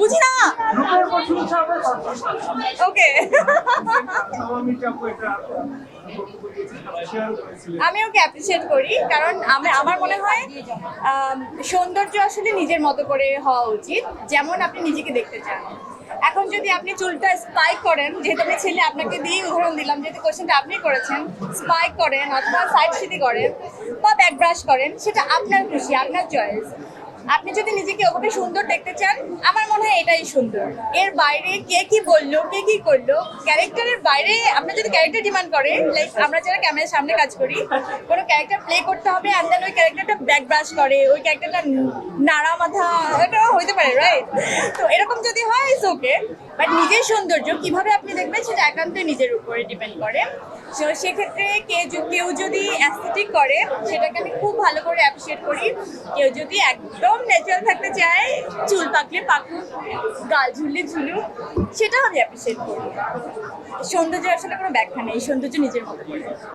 বুঝি না। ওকে, আমি ওকে অ্যাপ্রিসিয়েট করি, কারণ আমার মনে হয় সৌন্দর্য আসলে নিজের মতো করে হওয়া উচিত, যেমন আপনি নিজেকে দেখতে চান। এখন যদি আপনি চুলটা স্পাইক করেন, যেহেতু আমি ছেলে আপনাকে দিয়ে উদাহরণ দিলাম, যেহেতু কোশ্চেনটা আপনি করেছেন, স্পাইক করেন অথবা সাইড সিটি করেন বা ব্যাক ব্রাশ করেন, সেটা আপনার খুশি, আপনার চয়েস। আপনি যদি নিজেকে ওভাবে সুন্দর দেখতে চান, আমার মনে হয় এটাই সুন্দর। এর বাইরে কে কি বললো, কে কি করলো, ক্যারেক্টারের বাইরে আপনার যদি ক্যারেক্টার ডিমান্ড করে, লাইক আমরা যারা ক্যামেরার সামনে কাজ করি, কোনো ক্যারেক্টার প্লে করতে হবে, অ্যান্ড দেন ওই ক্যারেক্টারটা ব্যাক ব্রাশ করে, ওই ক্যারেক্টারটা নাড়া মাথা, এটাও হইতে পারে, রাইট? তো এরকম যদি হয় ইটস ওকে, বাট নিজের সৌন্দর্য কিভাবে আপনি দেখবেন সেটা একান্তই নিজের উপরে ডিপেন্ড করে। তো সেক্ষেত্রে কেউ যদি অ্যাস্থেটিক করে, সেটাকে আমি খুব ভালো করে অ্যাপ্রিসিয়েট করি। কেউ যদি একদম ন্যাচারাল থাকতে চায়, চুল পাকলে পাকুক, গাল ঝুললে ঝুলুক, সেটাও আমি অ্যাপ্রিসিয়েট করি। সৌন্দর্যের আসলে কোনো ব্যাখ্যা নেই, সৌন্দর্য নিজের মতো করে।